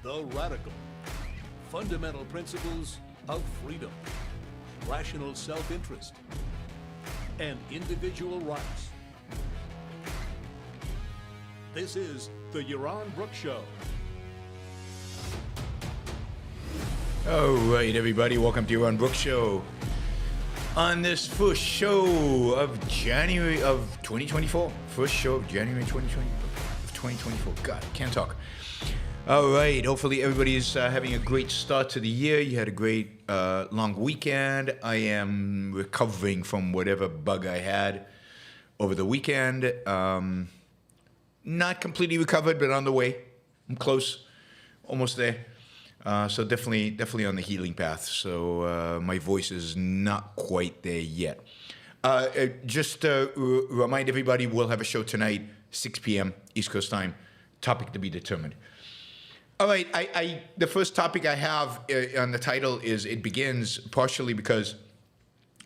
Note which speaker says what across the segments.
Speaker 1: The radical. Fundamental principles of freedom, rational self-interest, and individual rights. This is the Yaron Brooks Show.
Speaker 2: All right, everybody, welcome to Yaron Brooks Show. On this first show of January of 2024. First show of January 2024. God, can't talk. All right, hopefully everybody's having a great start to the year. You had a great long weekend. I am recovering from whatever bug I had over the weekend. Not completely recovered, but on the way. I'm close, almost there. So definitely on the healing path. So my voice is not quite there yet. Just remind everybody, we'll have a show tonight, 6 p.m. East Coast time. Topic to be determined. All right, the first topic I have on the title is It Begins, partially because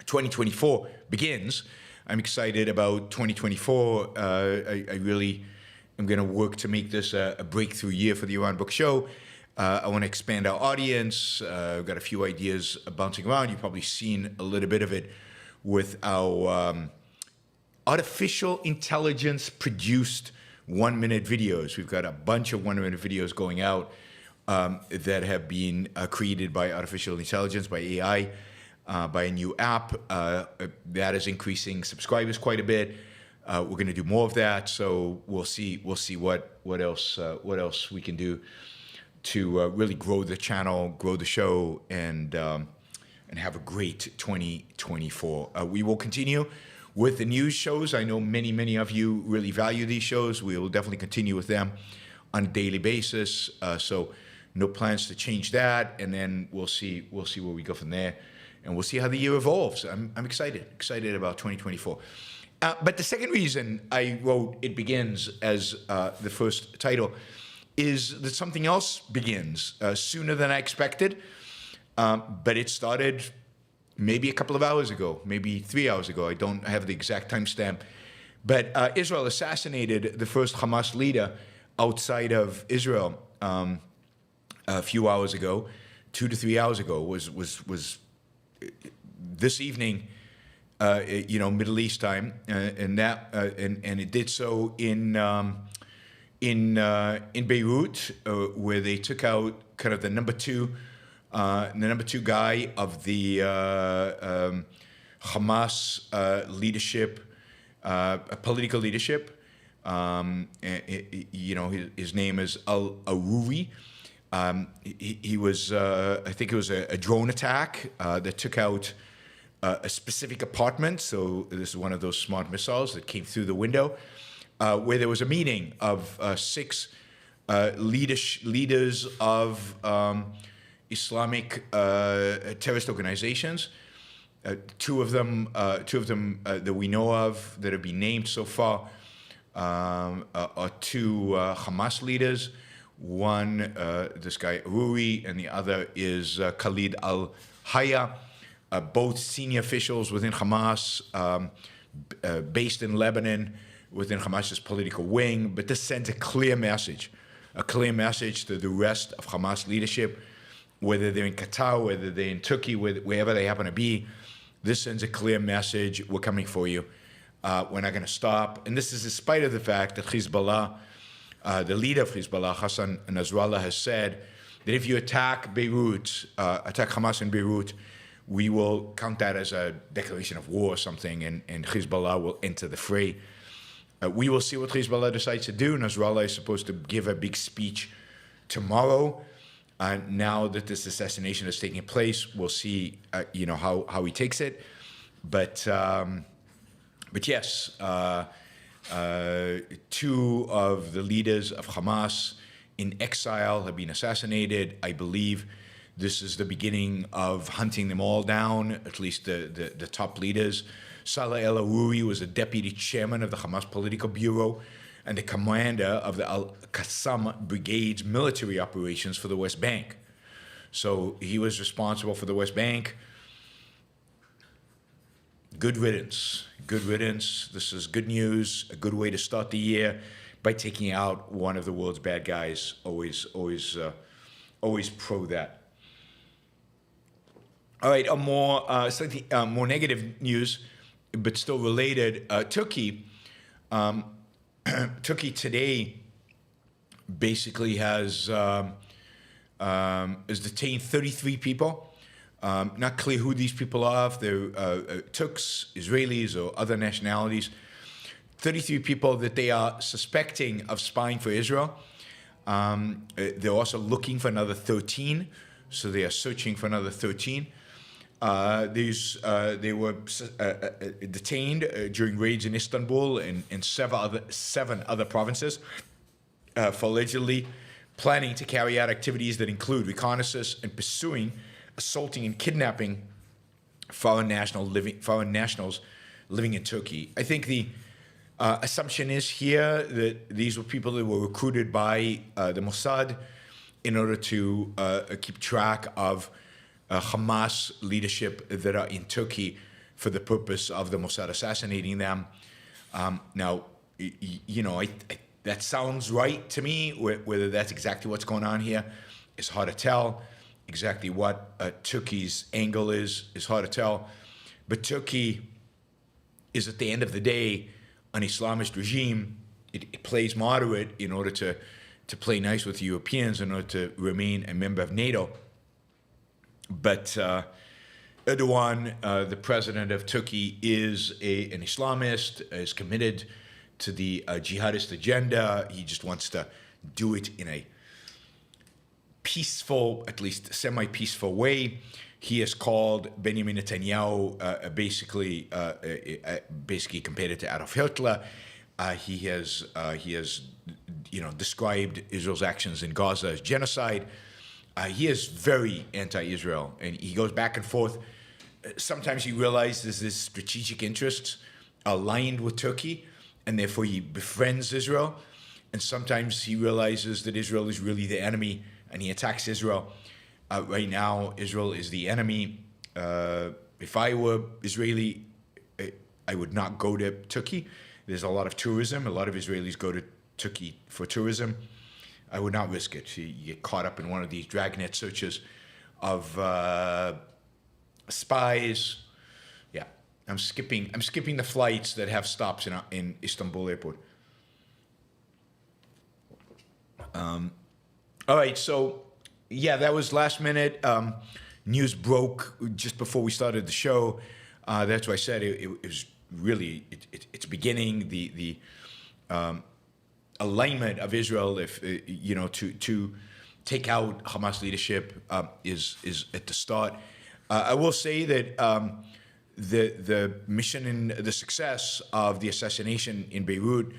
Speaker 2: 2024 begins. I'm excited about 2024. I really am going to work to make this a breakthrough year for the Yaron Brooks Show. I want to expand our audience. I've got a few ideas bouncing around. You've probably seen a little bit of it with our artificial intelligence produced 1-minute videos. We've got a bunch of 1-minute videos going out that have been created by artificial intelligence, by AI, by a new app. That is increasing subscribers quite a bit. We're going to do more of that. So we'll see what else we can do to really grow the channel, grow the show, and have a great 2024. We will continue with the news shows. I know many of you really value these shows. We will definitely continue with them on a daily basis. So no plans to change that, and then we'll see where we go from there, and we'll see how the year evolves. I'm excited about 2024. But the second reason I wrote It Begins as the first title is that something else begins sooner than I expected, but it started maybe a couple of hours ago, maybe 3 hours ago. I don't have the exact timestamp. But Israel assassinated the first Hamas leader outside of Israel a few hours ago, 2 to 3 hours ago. Was this evening, Middle East time, and it did so in Beirut, where they took out kind of the number two guy of the Hamas leadership, political leadership. His name is Al-Aruri. He was, I think it was a drone attack that took out a specific apartment. So this is one of those smart missiles that came through the window, where there was a meeting of 6 leaders of Islamic terrorist organizations. Two of them that we know of that have been named so far are 2 Hamas leaders. One, this guy Rui, and the other is Khalid al-Hayya, both senior officials within Hamas, based in Lebanon, within Hamas's political wing. But this sends a clear message to the rest of Hamas leadership, whether they're in Qatar, whether they're in Turkey, wherever they happen to be. This sends a clear message: we're coming for you. We're not going to stop. And this is in spite of the fact that Hezbollah, the leader of Hezbollah, Hassan Nasrallah, has said that if you attack Hamas in Beirut, we will count that as a declaration of war or something, and Hezbollah will enter the fray. We will see what Hezbollah decides to do. Nasrallah is supposed to give a big speech tomorrow. Now that this assassination is taking place, we'll see, how he takes it. But yes, 2 of the leaders of Hamas in exile have been assassinated. I believe this is the beginning of hunting them all down, at least the top leaders. Salah el-Aruri was the deputy chairman of the Hamas Political Bureau and the commander of the Al-Qassam Brigade's military operations for the West Bank. So he was responsible for the West Bank. Good riddance. This is good news, a good way to start the year by taking out one of the world's bad guys. Always always pro that. All right, a more slightly more negative news, but still related. Turkey today basically has detained 33 people. Not clear who these people are, if they're Turks, Israelis, or other nationalities. 33 people that they are suspecting of spying for Israel. They're also looking for another 13, so they are searching for another 13. They were detained during raids in Istanbul and 7 other provinces for allegedly planning to carry out activities that include reconnaissance and pursuing, assaulting, and kidnapping foreign nationals living in Turkey. I think the assumption is here that these were people that were recruited by the Mossad in order to keep track of Hamas leadership that are in Turkey for the purpose of the Mossad assassinating them. Now, that sounds right to me. Whether that's exactly what's going on here is hard to tell. Exactly what Turkey's angle is hard to tell. But Turkey is, at the end of the day, an Islamist regime. It plays moderate in order to play nice with Europeans, in order to remain a member of NATO. But Erdogan, the president of Turkey, is an Islamist, is committed to the jihadist agenda. He just wants to do it in a peaceful, at least semi-peaceful way. He has called Benjamin Netanyahu basically compared it to Adolf Hitler. He has described Israel's actions in Gaza as genocide. He is very anti-Israel, and he goes back and forth. Sometimes he realizes his strategic interests are aligned with Turkey, and therefore he befriends Israel. And sometimes he realizes that Israel is really the enemy, and he attacks Israel. Right now, Israel is the enemy. If I were Israeli, I would not go to Turkey. There's a lot of tourism. A lot of Israelis go to Turkey for tourism. I would not risk it. You get caught up in one of these dragnet searches of spies. Yeah, I'm skipping the flights that have stops in Istanbul airport. All right, so yeah, that was last minute. News broke just before we started the show. That's why I said it was really it's beginning the alignment of Israel, to take out Hamas leadership is at the start. I will say that the mission and the success of the assassination in Beirut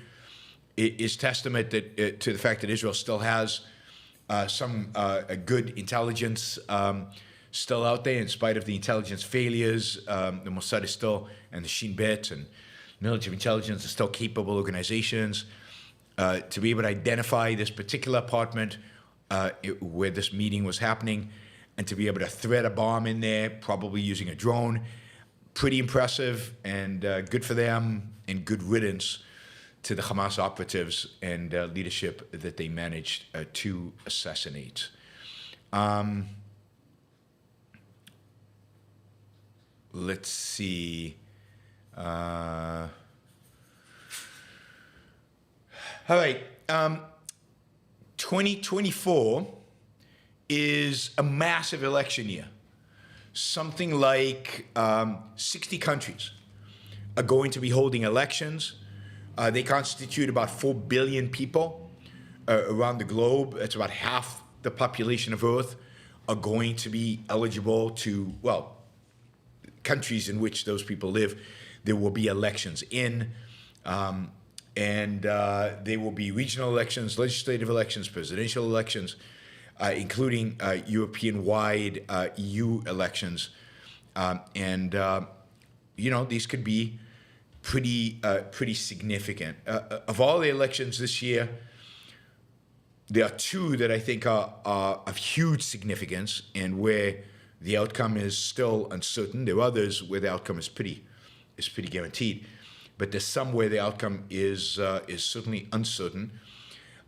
Speaker 2: is testament to the fact that Israel still has some good intelligence still out there, in spite of the intelligence failures. The Mossad is still, and the Shin Bet and military intelligence are still capable organizations. To be able to identify this particular apartment where this meeting was happening, and to be able to thread a bomb in there, probably using a drone, pretty impressive, and good for them, and good riddance to the Hamas operatives and leadership that they managed to assassinate. Let's see. All right. 2024 is a massive election year. Something like 60 countries are going to be holding elections. They constitute about 4 billion people around the globe. It's about half the population of Earth are going to be eligible to, countries in which those people live. There will be elections in. And there will be regional elections, legislative elections, presidential elections, including European-wide EU elections. These could be pretty significant. Of all the elections this year, there are 2 that I think are of huge significance and where the outcome is still uncertain. There are others where the outcome is pretty guaranteed. But there's some where the outcome is certainly uncertain.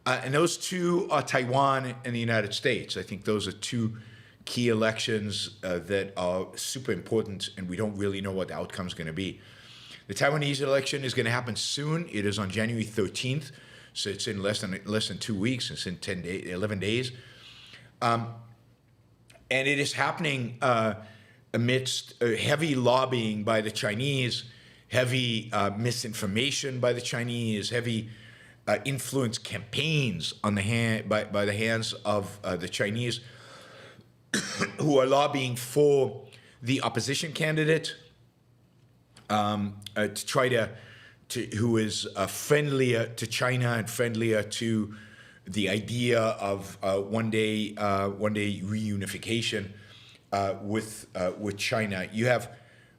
Speaker 2: And those two are Taiwan and the United States. I think those are two key elections that are super important, and we don't really know what the outcome is going to be. The Taiwanese election is going to happen soon. It is on January 13th, so it's in less than 2 weeks. It's in 11 days. And it is happening amidst heavy lobbying by the Chinese, heavy misinformation by the Chinese, heavy influence campaigns on by the hands of the Chinese who are lobbying for the opposition candidate to try to who is friendlier to China and friendlier to the idea of one day reunification with China. You have,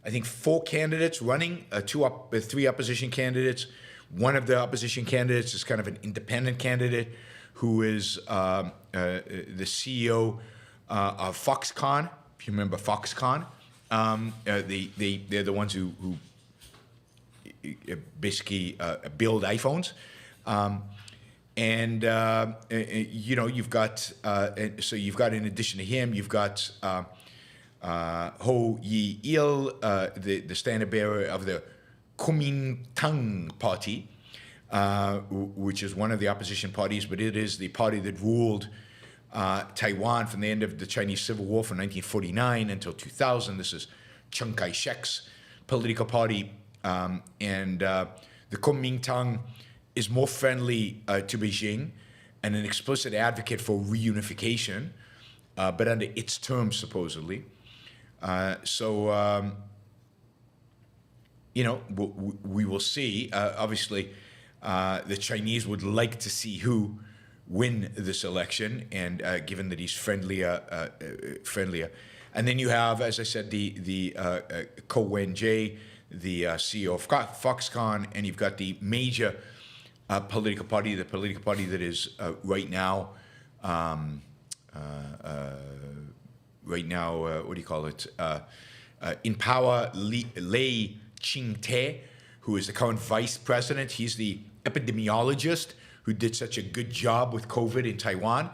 Speaker 2: I think, 4 candidates running, 3 opposition candidates. One of the opposition candidates is kind of an independent candidate who is the CEO of Foxconn. If you remember Foxconn, they're the ones who basically build iPhones. You've got in addition to him, you've got Ho Yi-il, the standard bearer of the Kuomintang Party, which is one of the opposition parties, but it is the party that ruled Taiwan from the end of the Chinese Civil War from 1949 until 2000. This is Chiang Kai-shek's political party, and the Kuomintang is more friendly to Beijing and an explicit advocate for reunification, but under its terms, supposedly. We will see. Obviously, the Chinese would like to see who win this election, and given that he's friendlier. And then you have, as I said, the Ko Wen-jae, the CEO of Foxconn, and you've got the major political party that is right now, what do you call it? In power, Lei Ching-te, who is the current vice president. He's the epidemiologist who did such a good job with COVID in Taiwan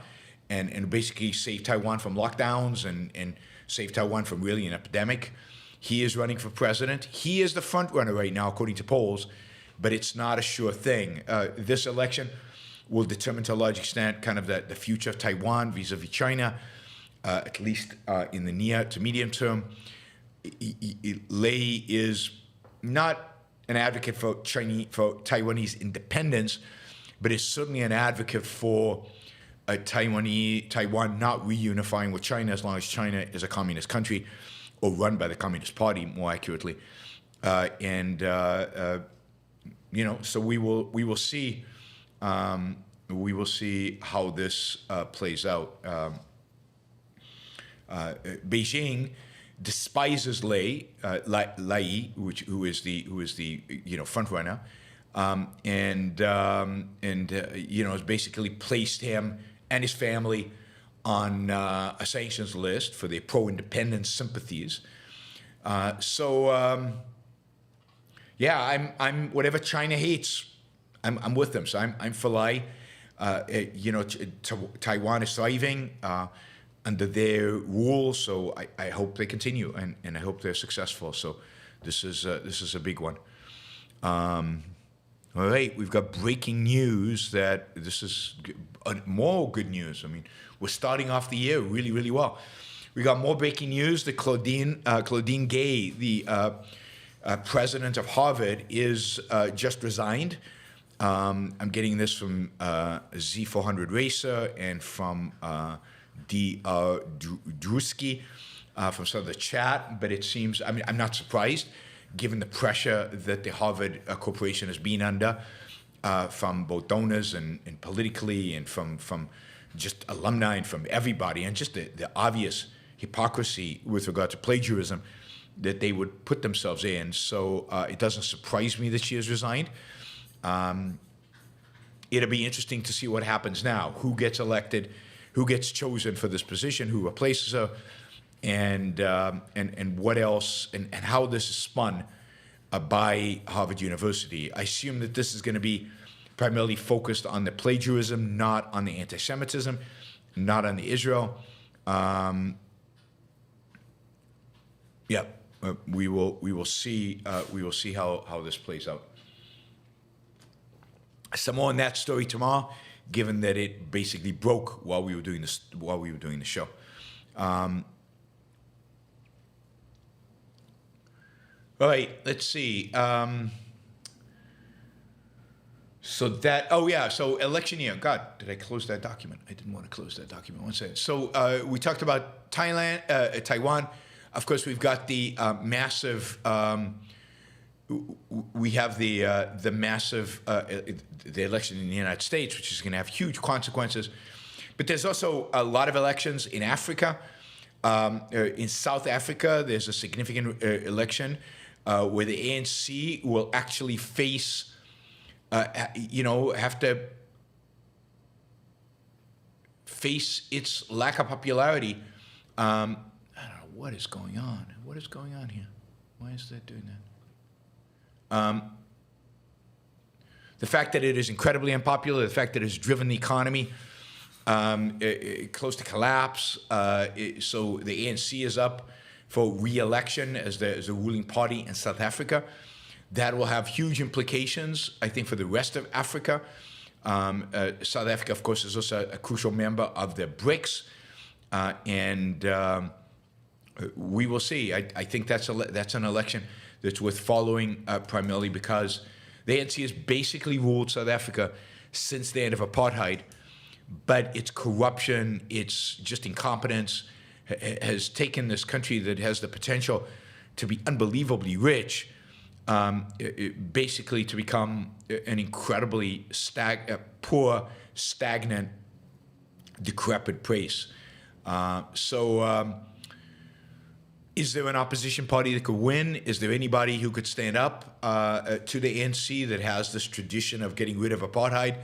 Speaker 2: and basically saved Taiwan from lockdowns and saved Taiwan from really an epidemic. He is running for president. He is the front runner right now, according to polls, but it's not a sure thing. This election will determine to a large extent kind of the future of Taiwan vis-a-vis China, at least in the near to medium term. Lei is not an advocate for Taiwanese independence, but is certainly an advocate for Taiwan not reunifying with China as long as China is a communist country, or run by the Communist Party, more accurately. So we will see. We will see how this plays out. Beijing despises Lei, who is the front runner, has basically placed him and his family on a sanctions list for their pro-independence sympathies. I'm whatever China hates, I'm with them. So I'm for Lai. Taiwan is thriving under their rule, so I hope they continue, and I hope they're successful. So this is a big one. All right, we've got breaking news that this is more good news. I mean, we're starting off the year really, really well. We got more breaking news that Claudine Gay, the president of Harvard, is just resigned. I'm getting this from Z400 Racer and from Drusky from some of the chat, but it seems, I'm not surprised given the pressure that the Harvard Corporation has been under from both donors and politically, and from just alumni and from everybody, and just the obvious hypocrisy with regard to plagiarism that they would put themselves in. So it doesn't surprise me that she has resigned. It'll be interesting to see what happens now. Who gets elected? Who gets chosen for this position? Who replaces her? And what else? And how this is spun by Harvard University. I assume that this is going to be primarily focused on the plagiarism, not on the anti-Semitism, not on the Israel. We will see how this plays out. Some more on that story tomorrow, given that it basically broke while we were doing the show. All right, let's see. So election year. God, did I close that document? I didn't want to close that document. One second. So we talked about Taiwan. Of course, we've got the massive. We have the massive the election in the United States, which is going to have huge consequences. But there's also a lot of elections in Africa. In South Africa, there's a significant election where the ANC will actually face. Have to face its lack of popularity. I don't know what is going on. What is going on here? Why is that doing that? The fact that it is incredibly unpopular, the fact that it has driven the economy close to collapse. So the ANC is up for re-election as the ruling party in South Africa. That will have huge implications, I think, for the rest of Africa. South Africa, of course, is also a crucial member of the BRICS, and we will see. I think that's an election that's worth following, primarily because the ANC has basically ruled South Africa since the end of apartheid, but its corruption, its just incompetence, has taken this country that has the potential to be unbelievably rich. Basically to become an incredibly poor, stagnant, decrepit place. Is there an opposition party that could win? Is there anybody who could stand up to the ANC that has this tradition of getting rid of apartheid?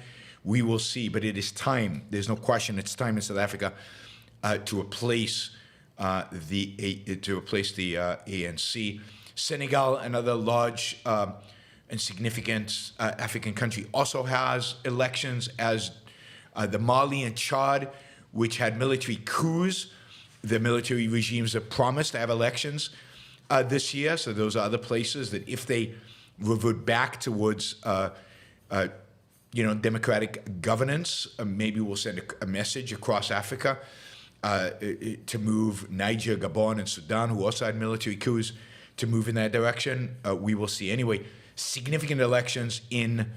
Speaker 2: We will see, but it is time. There's no question. It's time in South Africa to replace the ANC. Senegal, another large and significant African country, also has elections, as the Mali and Chad, which had military coups. The military regimes have promised to have elections this year. So those are other places that, if they revert back towards democratic governance, maybe we'll send a message across Africa to move Niger, Gabon, and Sudan, who also had military coups, to move in that direction. We will see. Anyway, significant elections in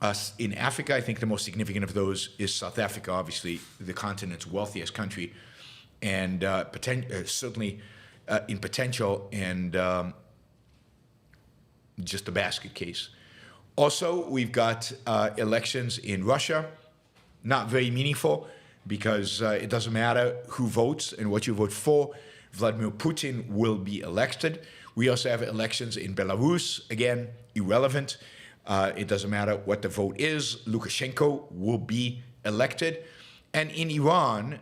Speaker 2: Africa. I think the most significant of those is South Africa, obviously the continent's wealthiest country, and certainly in potential and just a basket case. Also, we've got elections in Russia. Not very meaningful, because it doesn't matter who votes and what you vote for. Vladimir Putin will be elected. We also have elections in Belarus. Again, irrelevant. It doesn't matter what the vote is. Lukashenko will be elected. And in Iran,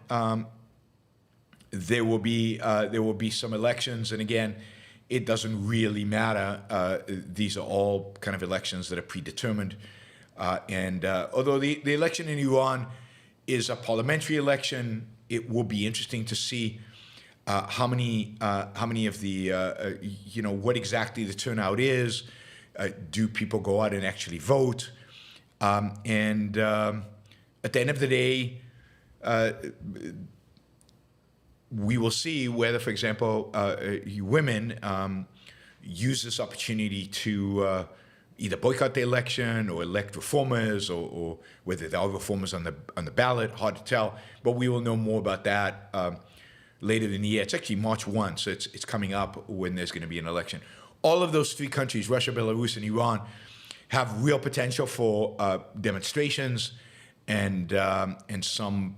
Speaker 2: there will be some elections. And again, it doesn't really matter. These are all kind of elections that are predetermined. Although the election in Iran is a parliamentary election, it will be interesting to see how many of the what exactly the turnout is. Do people go out and actually vote? At the end of the day, we will see whether, for example, women use this opportunity to either boycott the election or elect reformers, or whether there are reformers on the ballot. Hard to tell, but we will know more about that later in the year. It's actually March 1, so it's coming up when there's going to be an election. All of those three countries, Russia, Belarus, and Iran, have real potential for demonstrations and some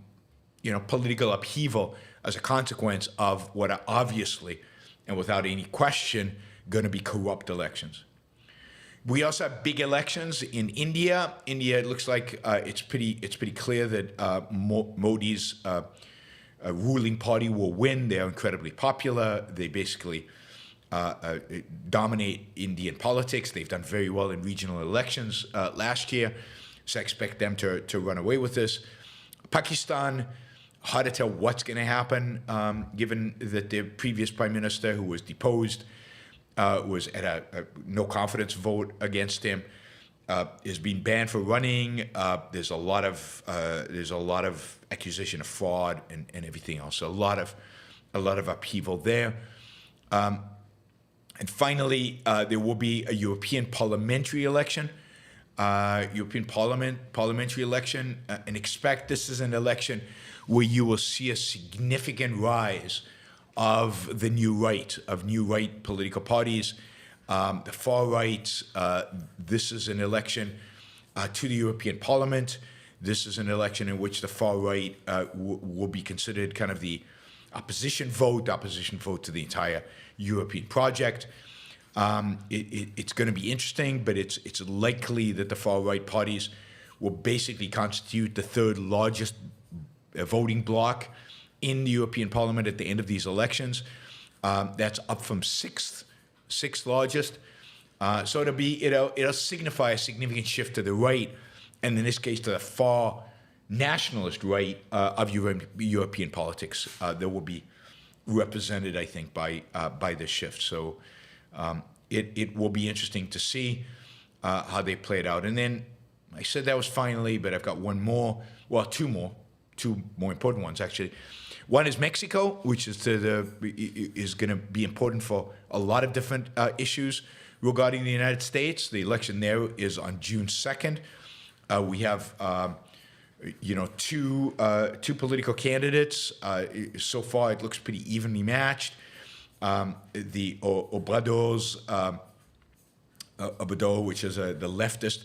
Speaker 2: political upheaval as a consequence of what are obviously, and without any question, going to be corrupt elections. We also have big elections in India. India, it looks like it's pretty clear that Modi's ruling party will win. They are incredibly popular. They basically dominate Indian politics. They've done very well in regional elections last year. So I expect them to run away with this. Pakistan, hard to tell what's going to happen, given that the previous prime minister, who was deposed, was at a no confidence vote against him, is being banned for running. There's a lot of accusation of fraud and everything else. So a lot of upheaval there. And finally, there will be a European parliamentary election. Parliamentary election, and expect this is an election where you will see a significant rise of the new right political parties, the far right. This is an election to the European Parliament. This is an election in which the far right will be considered kind of the opposition vote to the entire European project. It's going to be interesting, but it's likely that the far right parties will basically constitute the third largest voting bloc in the European Parliament at the end of these elections. That's up from sixth largest. So it'll signify a significant shift to the right, and in this case to the far nationalist right of European politics that will be represented, I think, by this shift. So it will be interesting to see how they play it out. And then I said that was finally, but I've got two more important ones actually. One is Mexico, which is going to be important for a lot of different issues regarding the United States. The election there is on June 2nd. We have two political candidates. So far, it looks pretty evenly matched. The Obrador, which is the leftist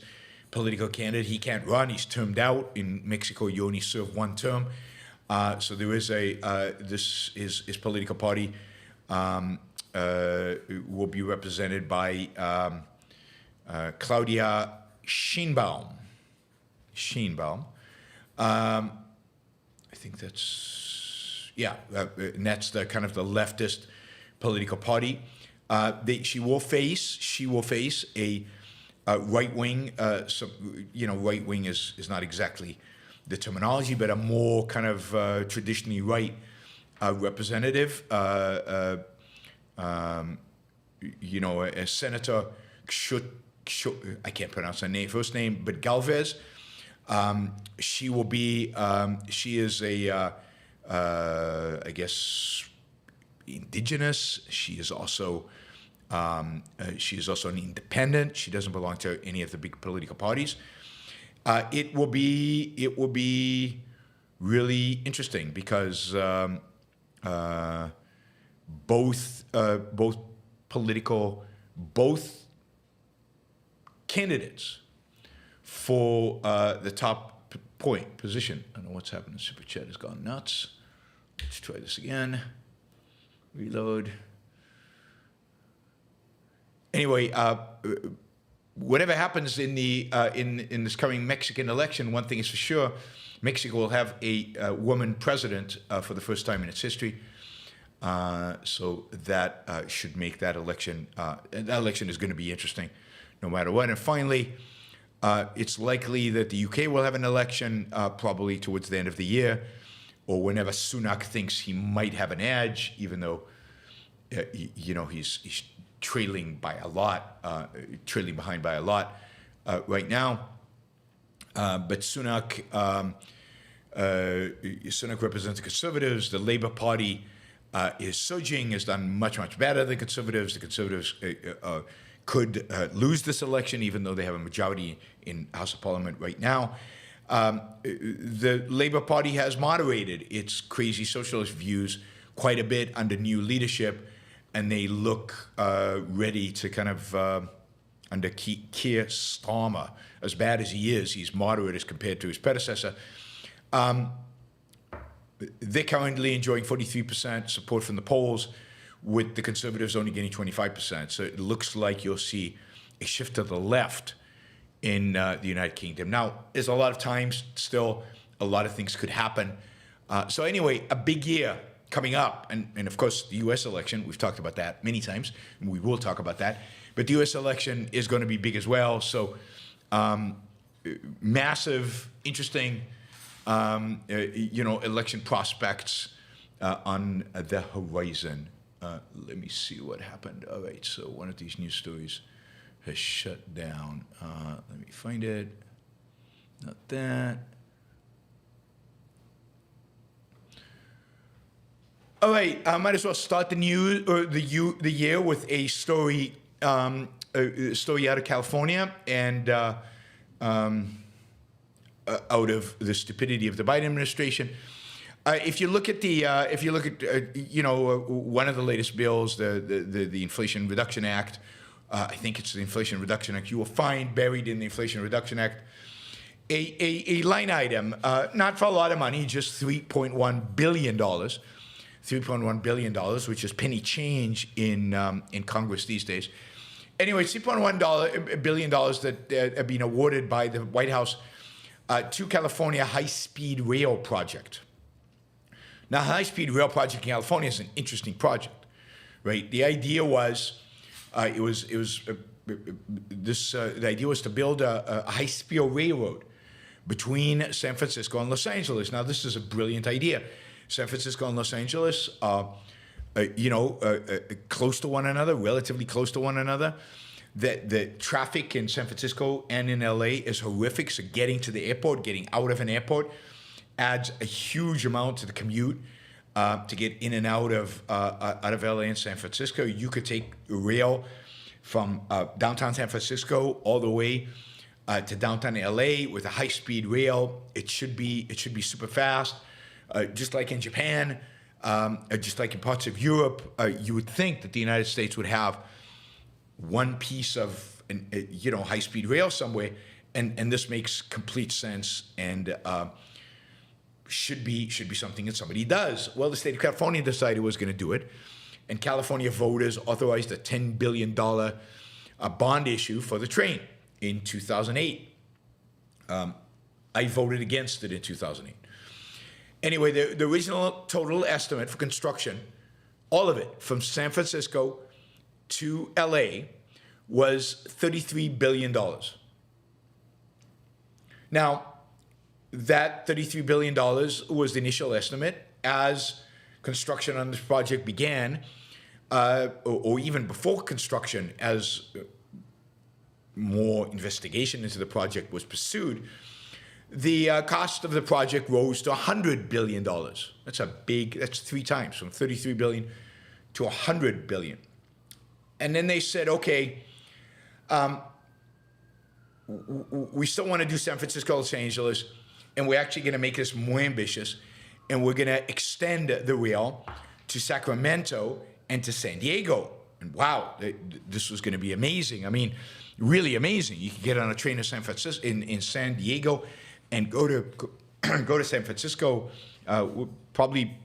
Speaker 2: political candidate, he can't run. He's termed out. In Mexico, you only serve one term. So there is his political party will be represented by Claudia Sheinbaum. I think that's, and that's the kind of the leftist political party. She will face a right wing. Right wing is not exactly the terminology, but a more kind of traditionally right representative. A Senator, I can't pronounce her first name, but Galvez. She will be. She is I guess, indigenous. She is also an independent. She doesn't belong to any of the big political parties. It will be really interesting because both candidates for the top position. I don't know what's happened. Super Chat has gone nuts. Let's try this again. Reload. Anyway, whatever happens in this coming Mexican election, one thing is for sure: Mexico will have a woman president for the first time in its history. So that should make that election. That election is going to be interesting, no matter what. And finally, it's likely that the UK will have an election probably towards the end of the year, or whenever Sunak thinks he might have an edge, even though he's trailing by a lot, trailing behind by a lot right now. But Sunak represents the Conservatives. The Labour Party is surging, has done much, much better than Conservatives. The Conservatives could lose this election, even though they have a majority in House of Parliament right now. The Labour Party has moderated its crazy socialist views quite a bit under new leadership, and they look ready to kind of, under Keir Starmer, as bad as he is, he's moderate as compared to his predecessor. They're currently enjoying 43% support from the polls, with the Conservatives only getting 25%. So it looks like you'll see a shift to the left in the United Kingdom. Now, there's a lot of times still, a lot of things could happen. So anyway, a big year coming up. And of course, the U.S. election, we've talked about that many times, and we will talk about that. But the U.S. election is going to be big as well. So massive, interesting, election prospects on the horizon. Let me see what happened. All right, so one of these news stories has shut down. Let me find it. Not that. All right, I might as well start the year with a story out of California and out of the stupidity of the Biden administration. If you look at one of the latest bills, the Inflation Reduction Act, I think it's the Inflation Reduction Act. You will find buried in the Inflation Reduction Act a line item, not for a lot of money, just $3.1 billion. $3.1 billion, which is penny change in Congress these days. Anyway, $3.1 billion that are being awarded by the White House to California high-speed rail project. Now, high-speed rail project in California is an interesting project, right? The idea was, the idea was to build a high-speed railroad between San Francisco and Los Angeles. Now, this is a brilliant idea. San Francisco and Los Angeles are, close to one another, relatively close to one another. The traffic in San Francisco and in LA is horrific. So getting to the airport, getting out of an airport, adds a huge amount to the commute to get in and out of LA and San Francisco. You could take rail from downtown San Francisco all the way to downtown LA with a high-speed rail. It should be super fast. Just like in Japan, just like in parts of Europe, you would think that the United States would have one piece of, high-speed rail somewhere, and this makes complete sense and should be something that somebody does. Well, the state of California decided it was going to do it, and California voters authorized a $10 billion bond issue for the train in 2008. I voted against it in 2008. Anyway, the original total estimate for construction, all of it, from San Francisco to LA, was $33 billion. Now, that $33 billion was the initial estimate. As construction on this project began, or even before construction, as more investigation into the project was pursued, the cost of the project rose to $100 billion. That's 3 times, from $33 billion to $100 billion. And then they said, okay, we still want to do San Francisco, Los Angeles, and we're actually going to make this more ambitious, and we're going to extend the rail to Sacramento and to San Diego. And wow, this was going to be amazing. I mean, really amazing. You could get on a train to San Francisco, in San Diego, and go to San Francisco probably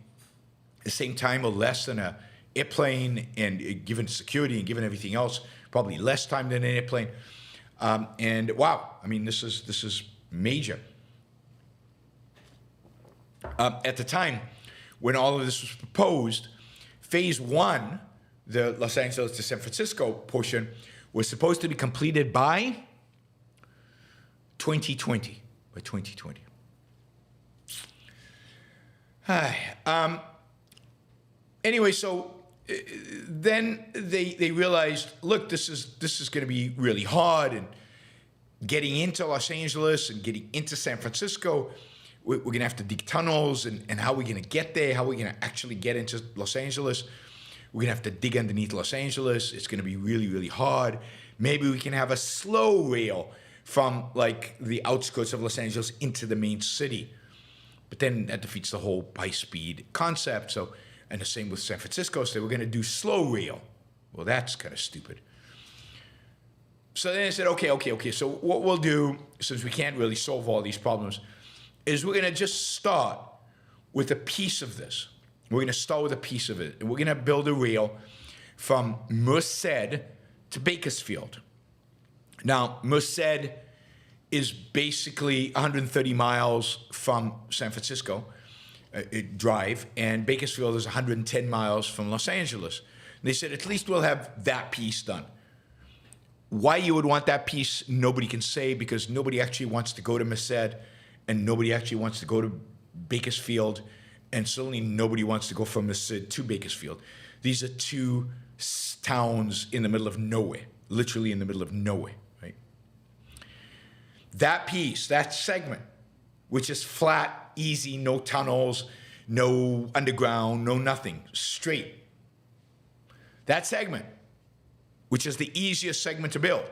Speaker 2: the same time or less than an airplane, and given security and given everything else, probably less time than an airplane. And wow, I mean, this is major. At the time when all of this was proposed, phase 1, the Los Angeles to San Francisco portion, was supposed to be completed by 2020. By 2020. Anyway, so then they realized, look, this is going to be really hard, and getting into Los Angeles and getting into San Francisco, we're going to have to dig tunnels, and how are we going to get there? How are we going to actually get into Los Angeles? We're going to have to dig underneath Los Angeles. It's going to be really, really hard. Maybe we can have a slow rail from like the outskirts of Los Angeles into the main city. But then that defeats the whole high-speed concept. So, and the same with San Francisco. So we're going to do slow rail. Well, that's kind of stupid. So then I said, okay. So what we'll do, since we can't really solve all these problems, is we're going to just start with a piece of this. We're going to start with a piece of it. And we're going to build a rail from Merced to Bakersfield. Now, Merced is basically 130 miles from San Francisco drive, and Bakersfield is 110 miles from Los Angeles. And they said, at least we'll have that piece done. Why you would want that piece, nobody can say, because nobody actually wants to go to Merced, and nobody actually wants to go to Bakersfield, and certainly nobody wants to go from Merced to Bakersfield. These are two towns in the middle of nowhere, literally in the middle of nowhere, right? That piece, that segment, which is flat, easy, no tunnels, no underground, no nothing, straight. That segment, which is the easiest segment to build,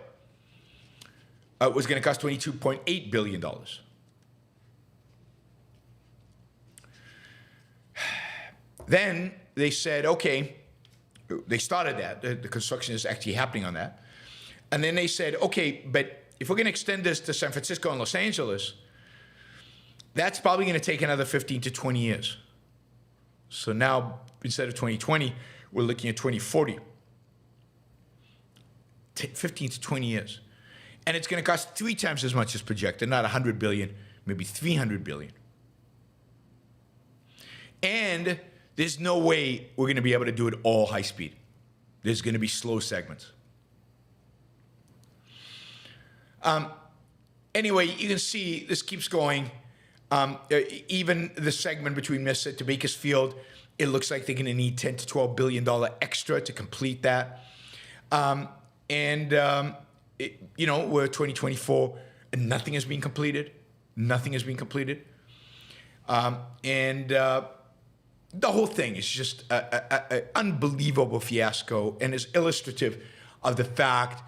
Speaker 2: was going to cost $22.8 billion. Then they said, okay, they started that. The construction is actually happening on that. And then they said, okay, but if we're going to extend this to San Francisco and Los Angeles, that's probably going to take another 15 to 20 years. So now, instead of 2020, we're looking at 2040. 15 to 20 years. And it's going to cost 3 times as much as projected, not 100 billion, maybe 300 billion. And there's no way we're going to be able to do it all high speed. There's going to be slow segments. Anyway, you can see this keeps going. Even the segment between Merced to Bakersfield, it looks like they're going to need $10 to $12 billion extra to complete that. We're 2024 and nothing has been completed. Nothing has been completed. The whole thing is just an unbelievable fiasco and is illustrative of the fact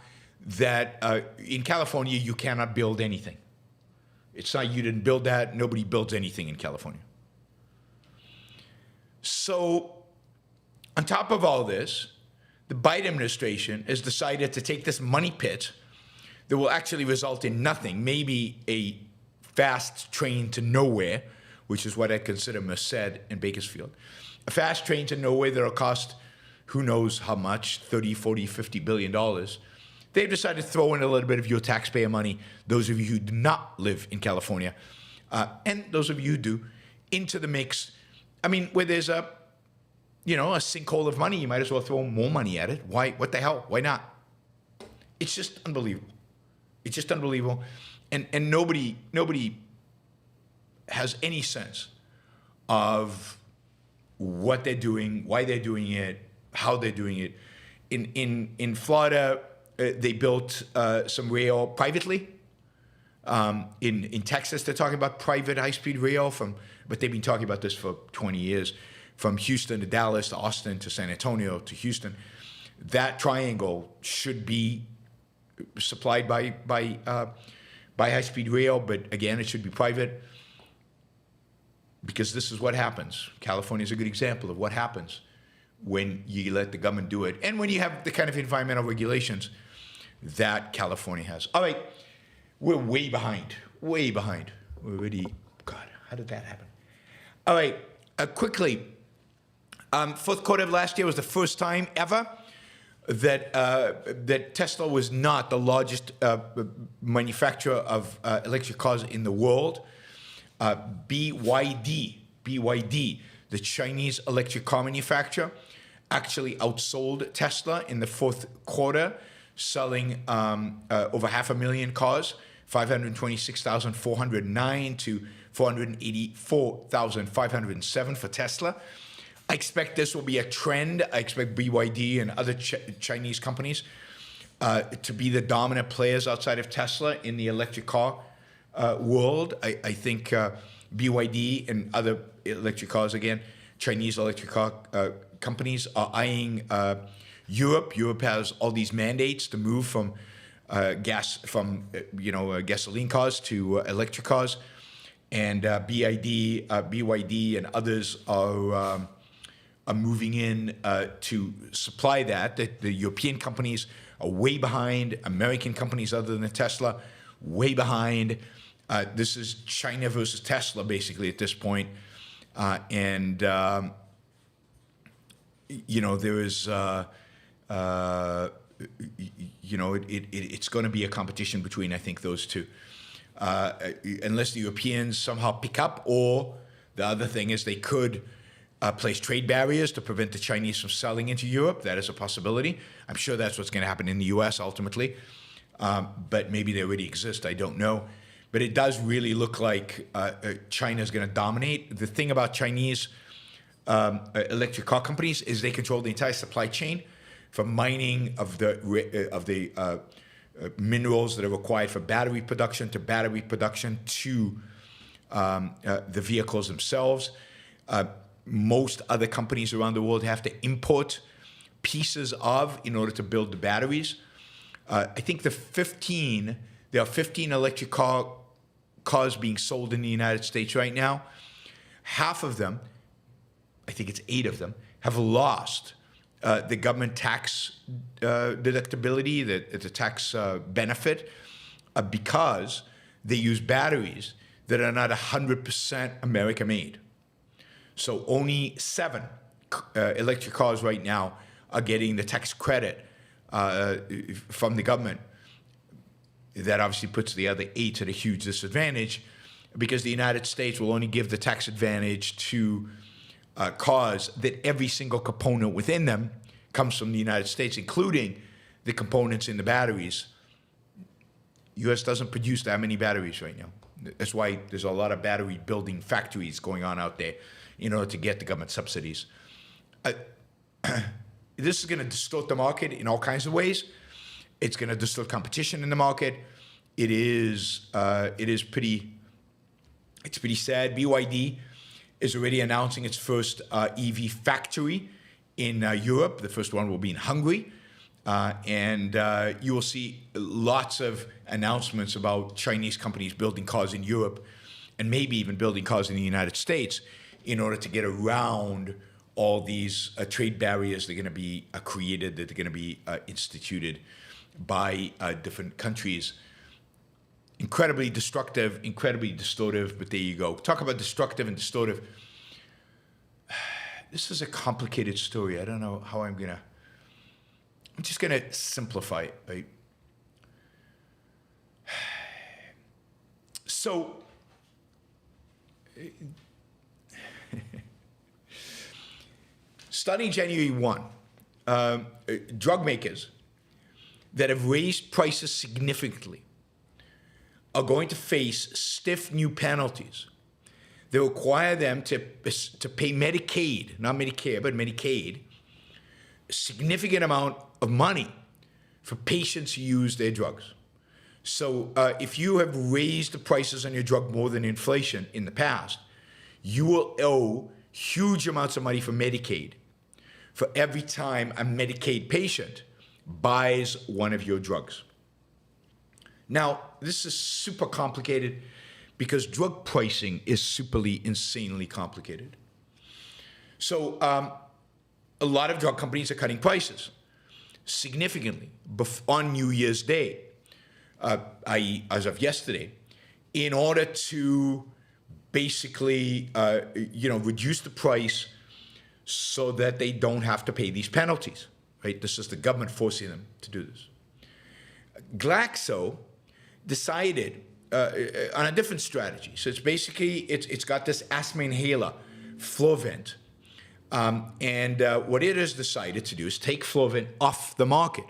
Speaker 2: that in California, you cannot build anything. It's not you didn't build that. Nobody builds anything in California. So on top of all this, the Biden administration has decided to take this money pit that will actually result in nothing, maybe a fast train to nowhere, which is what I consider Merced and Bakersfield. A fast train to nowhere that will cost who knows how much, 30, 40, 50 billion dollars. They've decided to throw in a little bit of your taxpayer money, those of you who do not live in California, and those of you who do, into the mix. I mean, where there's a sinkhole of money, you might as well throw more money at it. Why? What the hell? Why not? It's just unbelievable. It's just unbelievable. And nobody has any sense of what they're doing, why they're doing it, how they're doing it. In Florida, they built some rail privately. In Texas, they're talking about private high-speed rail but they've been talking about this for 20 years, from Houston to Dallas to Austin to San Antonio to Houston. That triangle should be supplied by high-speed rail, but again, it should be private, because this is what happens. California is a good example of what happens when you let the government do it, and when you have the kind of environmental regulations that California has. All right, we're way behind. We're already, God, how did that happen? All right, quickly, fourth quarter of last year was the first time ever that Tesla was not the largest manufacturer of electric cars in the world. BYD, the Chinese electric car manufacturer, actually outsold Tesla in the fourth quarter, selling over 500,000 cars, 526,409 to 484,507 for Tesla. I expect this will be a trend. I expect BYD and other Chinese companies to be the dominant players outside of Tesla in the electric car world. I think BYD and other electric cars, again, Chinese electric car companies are eyeing Europe. Europe has all these mandates to move from gasoline cars to electric cars, and BYD and others are moving in to supply that. The European companies are way behind. American companies other than Tesla, way behind. This is China versus Tesla, basically, at this point. There is, it's going to be a competition between, I think, those two. Unless the Europeans somehow pick up, or the other thing is they could place trade barriers to prevent the Chinese from selling into Europe. That is a possibility. I'm sure that's what's going to happen in the U.S. ultimately. But maybe they already exist. I don't know. But it does really look like China is going to dominate. The thing about Chinese electric car companies is they control the entire supply chain, from mining of the minerals that are required for battery production to the vehicles themselves. Most other companies around the world have to import pieces in order to build the batteries. I think there are 15 electric cars being sold in the United States right now. Half of them, I think it's 8 of them, have lost the government tax deductibility, the tax benefit, because they use batteries that are not 100% American-made. So only 7 electric cars right now are getting the tax credit from the government. That obviously puts the other 8 at a huge disadvantage, because the United States will only give the tax advantage to cars that every single component within them comes from the United States, including the components in the batteries. U.S. doesn't produce that many batteries right now. That's why there's a lot of battery building factories going on out there in order to get the government subsidies. This is going to distort the market in all kinds of ways. It's going to distort competition in the market. It's pretty sad. BYD is already announcing its first EV factory in Europe. The first one will be in Hungary. And you will see lots of announcements about Chinese companies building cars in Europe, and maybe even building cars in the United States, in order to get around all these trade barriers that are going to be created, that are going to be instituted by different countries. Incredibly destructive, incredibly distortive, but there you go. Talk about destructive and distortive. This is a complicated story. I don't know how I'm just going to simplify it, right? So, starting January 1, drug makers that have raised prices significantly are going to face stiff new penalties. They require them to pay Medicaid, not Medicare, but Medicaid, a significant amount of money for patients who use their drugs. So if you have raised the prices on your drug more than inflation in the past, you will owe huge amounts of money for Medicaid for every time a Medicaid patient buys one of your drugs. Now, this is super complicated because drug pricing is insanely complicated. So a lot of drug companies are cutting prices significantly on New Year's Day, i.e. as of yesterday, in order to basically reduce the price so that they don't have to pay these penalties, right? This is the government forcing them to do this. Glaxo decided on a different strategy. So it's basically, it's got this asthma inhaler, Flovent. And what it has decided to do is take Flovent off the market.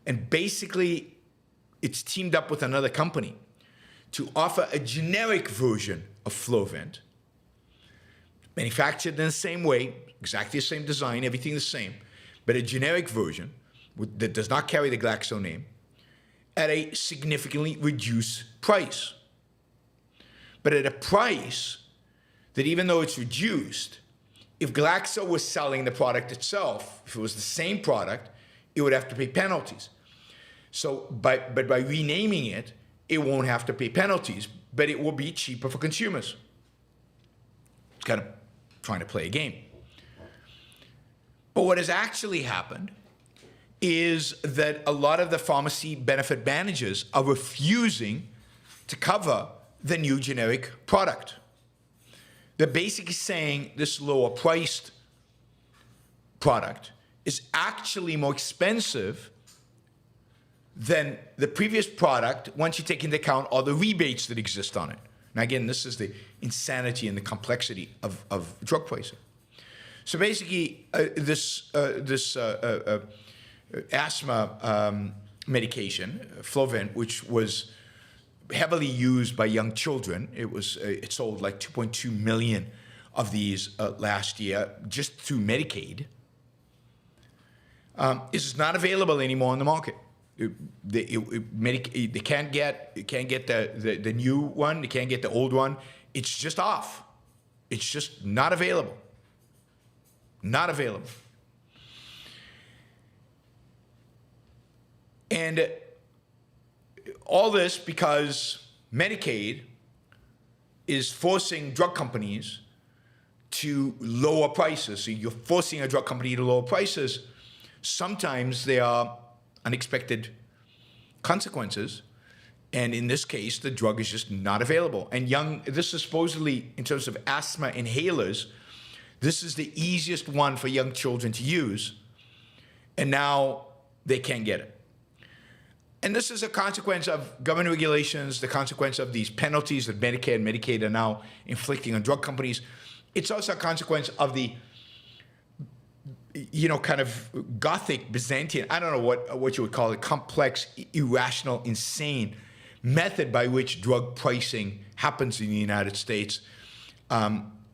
Speaker 2: And basically, it's teamed up with another company to offer a generic version of Flovent, manufactured in the same way, exactly the same design, everything the same, but a generic version that does not carry the Glaxo name, at a significantly reduced price. But at a price that, even though it's reduced, if Glaxo was selling the product itself, if it was the same product, it would have to pay penalties. So, but by renaming it, it won't have to pay penalties, but it will be cheaper for consumers. It's kind of trying to play a game. But what has actually happened is that a lot of the pharmacy benefit managers are refusing to cover the new generic product. They're basically saying this lower priced product is actually more expensive than the previous product once you take into account all the rebates that exist on it. Now, again, this is the insanity and the complexity of drug pricing. So basically, this asthma medication, Flovent, which was heavily used by young children, it sold like 2.2 million of these last year just through Medicaid, is not available anymore on the market. They can't get the new one. They can't get the old one. It's just off. It's just not available. Not available. And all this because Medicaid is forcing drug companies to lower prices. So you're forcing a drug company to lower prices. Sometimes there are unexpected consequences. And in this case, the drug is just not available. And this is supposedly, in terms of asthma inhalers, this is the easiest one for young children to use. And now they can't get it. And this is a consequence of government regulations, the consequence of these penalties that Medicare and Medicaid are now inflicting on drug companies. It's also a consequence of the, kind of Gothic, Byzantine, I don't know what you would call it, complex, irrational, insane method by which drug pricing happens in the United States.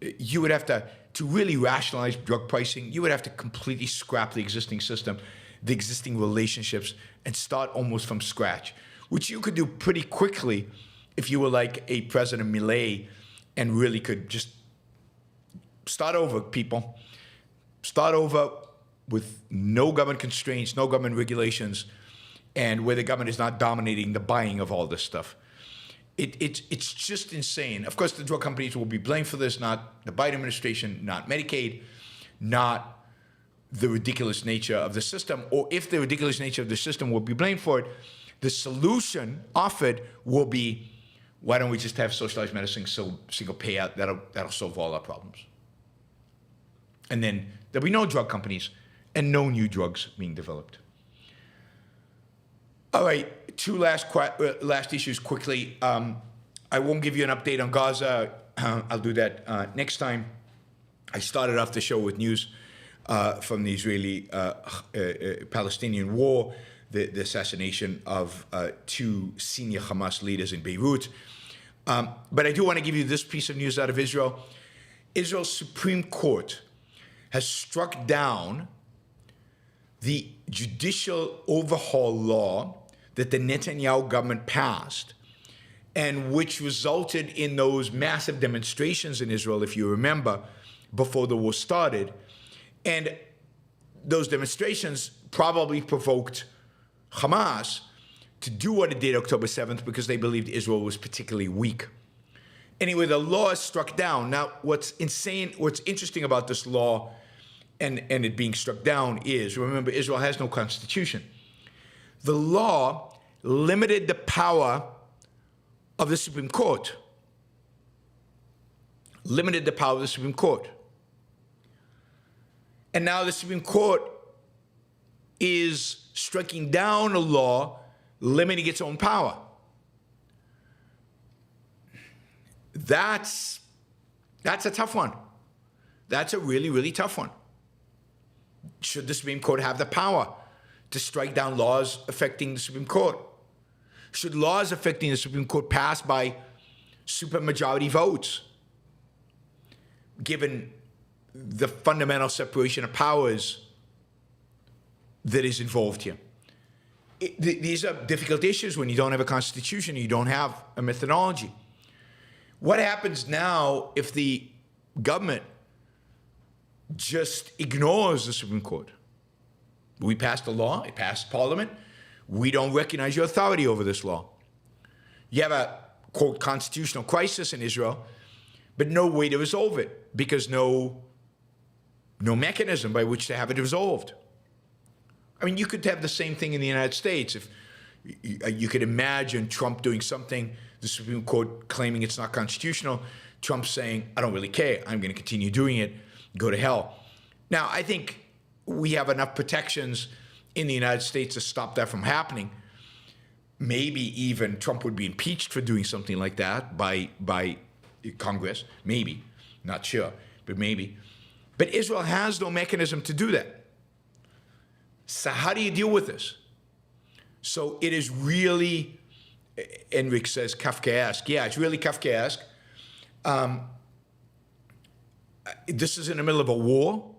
Speaker 2: You would have to really rationalize drug pricing, you would have to completely scrap the existing system, the existing relationships, and start almost from scratch, which you could do pretty quickly if you were like a President Milei and really could just start over, people. Start over with no government constraints, no government regulations, and where the government is not dominating the buying of all this stuff. It's just insane. Of course, the drug companies will be blamed for this, not the Biden administration, not Medicaid, not the ridiculous nature of the system, or if the ridiculous nature of the system will be blamed for it, the solution offered will be, why don't we just have socialized medicine, single payout, that'll solve all our problems. And then there'll be no drug companies and no new drugs being developed. All right, two last issues quickly. I won't give you an update on Gaza. I'll do that next time. I started off the show with news from the Israeli-Palestinian war, the assassination of two senior Hamas leaders in Beirut. But I do want to give you this piece of news out of Israel. Israel's Supreme Court has struck down the judicial overhaul law that the Netanyahu government passed, and which resulted in those massive demonstrations in Israel, if you remember, before the war started. And those demonstrations probably provoked Hamas to do what it did October 7th because they believed Israel was particularly weak. Anyway, the law is struck down. Now, what's interesting about this law and it being struck down is, remember, Israel has no constitution. The law limited the power of the Supreme Court. Limited the power of the Supreme Court. And now the Supreme Court is striking down a law limiting its own power. That's a tough one. That's a really, really tough one. Should the Supreme Court have the power to strike down laws affecting the Supreme Court? Should laws affecting the Supreme Court pass by supermajority votes, given the fundamental separation of powers that is involved here? These are difficult issues when you don't have a constitution, you don't have a methodology. What happens now if the government just ignores the Supreme Court? We passed a law, it passed Parliament, we don't recognize your authority over this law. You have a, quote, constitutional crisis in Israel, but no way to resolve it because no mechanism by which to have it resolved. I mean, you could have the same thing in the United States. If you could imagine Trump doing something, the Supreme Court claiming it's not constitutional, Trump saying, I don't really care, I'm going to continue doing it, go to hell. Now, I think we have enough protections in the United States to stop that from happening. maybe even Trump would be impeached for doing something like that by Congress. Maybe, not sure, but maybe. But Israel has no mechanism to do that. So how do you deal with this? So it is really, Enric says, Kafkaesque. Yeah, it's really Kafkaesque. This is in the middle of a war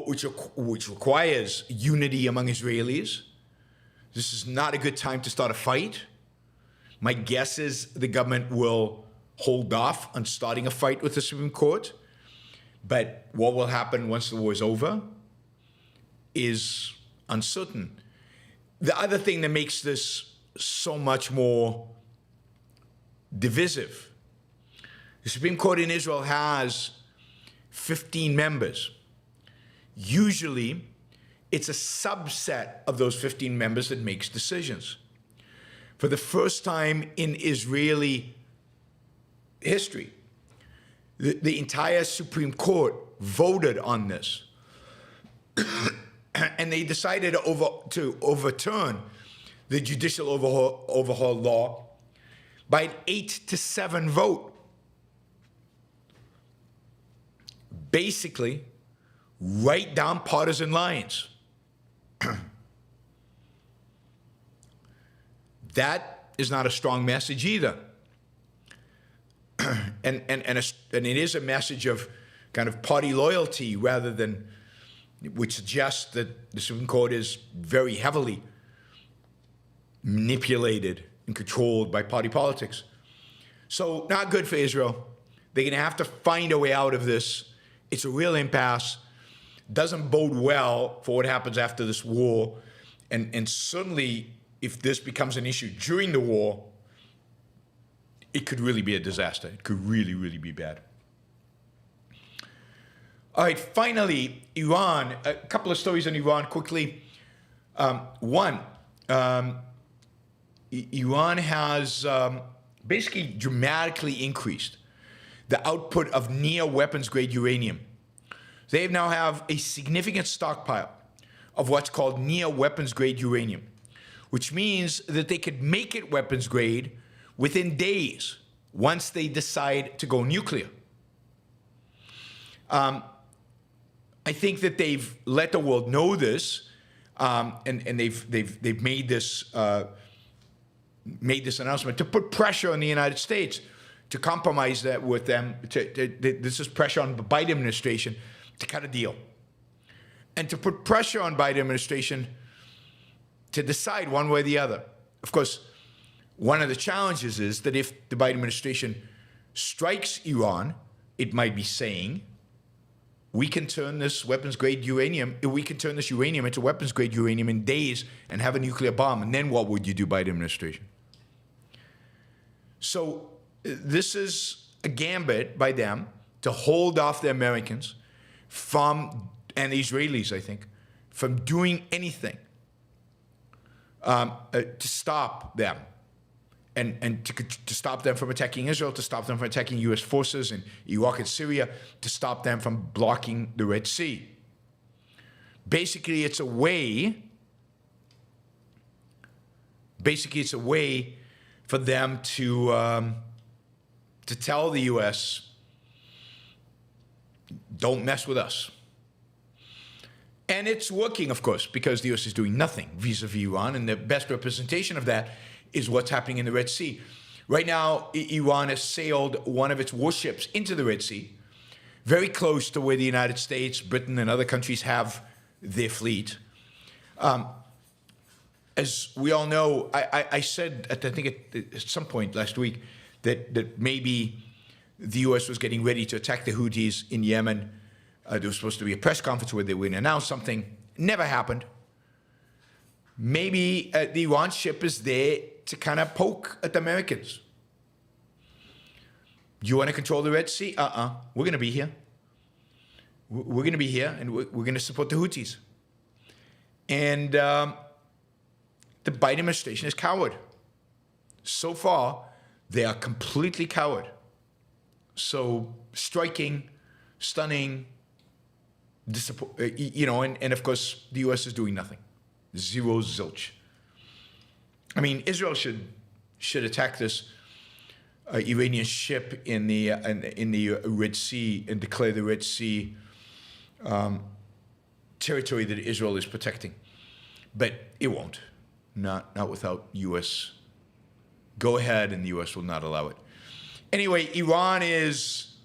Speaker 2: which requires unity among Israelis. This is not a good time to start a fight. My guess is the government will hold off on starting a fight with the Supreme Court. But what will happen once the war is over is uncertain. The other thing that makes this so much more divisive, the Supreme Court in Israel has 15 members. Usually, it's a subset of those 15 members that makes decisions. For the first time in Israeli history, the entire Supreme Court voted on this. And they decided to overturn the judicial overhaul law by an 8-7 vote. Basically, right down partisan lines. That is not a strong message either. And it is a message of kind of party loyalty rather than, which suggests that the Supreme Court is very heavily manipulated and controlled by party politics. So not good for Israel. They're going to have to find a way out of this. It's a real impasse. Doesn't bode well for what happens after this war. And certainly, if this becomes an issue during the war, it could really be a disaster. It could really, really be bad. All right, finally, Iran. A couple of stories on Iran quickly. One, Iran has basically dramatically increased the output of near-weapons-grade uranium. They now have a significant stockpile of what's called near-weapons-grade uranium, which means that they could make it weapons-grade within days once they decide to go nuclear. I think that they've let the world know this, and they've made this announcement to put pressure on the United States to compromise that with them. This is pressure on the Biden administration to cut a deal, and to put pressure on Biden administration to decide one way or the other. Of course, one of the challenges is that if the Biden administration strikes Iran, it might be saying, we can turn this weapons-grade uranium, we can turn this uranium into weapons-grade uranium in days and have a nuclear bomb. And then what would you do, Biden administration? So this is a gambit by them to hold off the Americans from, and the Israelis, I think, from doing anything to stop them. And to stop them from attacking Israel, to stop them from attacking U.S. forces in Iraq and Syria, to stop them from blocking the Red Sea. Basically, it's a way for them to tell the U.S., don't mess with us. And it's working, of course, because the U.S. is doing nothing vis-a-vis Iran, and the best representation of that is what's happening in the Red Sea. Right now, Iran has sailed one of its warships into the Red Sea, very close to where the United States, Britain, and other countries have their fleet. As we all know, I said, I think at some point last week, that maybe the U.S. was getting ready to attack the Houthis in Yemen. There was supposed to be a press conference where they would announce something. Never happened. Maybe the Iran ship is there to kind of poke at the Americans. You want to control the Red Sea? We're going to be here. We're going to be here, and we're going to support the Houthis. And the Biden administration is coward. So far, they are completely coward. So striking, stunning, and of course, the U.S. is doing nothing. Zero, zilch. I mean, Israel should attack this Iranian ship in the Red Sea and declare the Red Sea territory that Israel is protecting, but it won't. Not without U.S. go ahead, and the U.S. will not allow it. Anyway, Iran is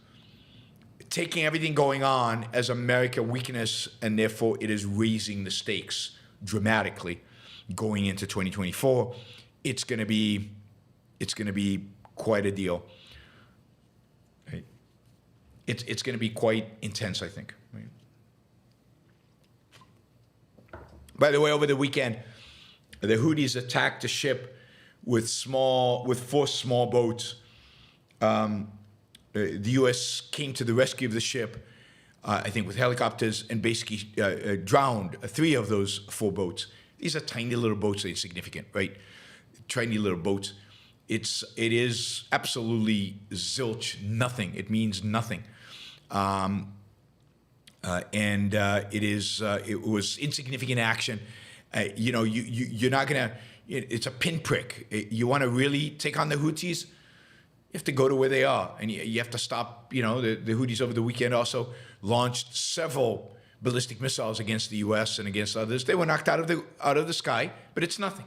Speaker 2: taking everything going on as America weakness, and therefore it is raising the stakes dramatically going into 2024. It's going to be quite a deal. Right? It's going to be quite intense, I think. Right? By the way, over the weekend, the Houthis attacked a ship with 4 small boats. The U.S. came to the rescue of the ship, I think with helicopters, and basically drowned 3 of those 4 boats. These are tiny little boats, they're insignificant, right? Tiny little boats. It is absolutely zilch, nothing. It means nothing. It was insignificant action. You're not gonna. It's a pinprick. You want to really take on the Houthis, you have to go to where they are, and you have to stop. The Houthis over the weekend also launched several ballistic missiles against the U.S. and against others. They were knocked out of the sky, but it's nothing.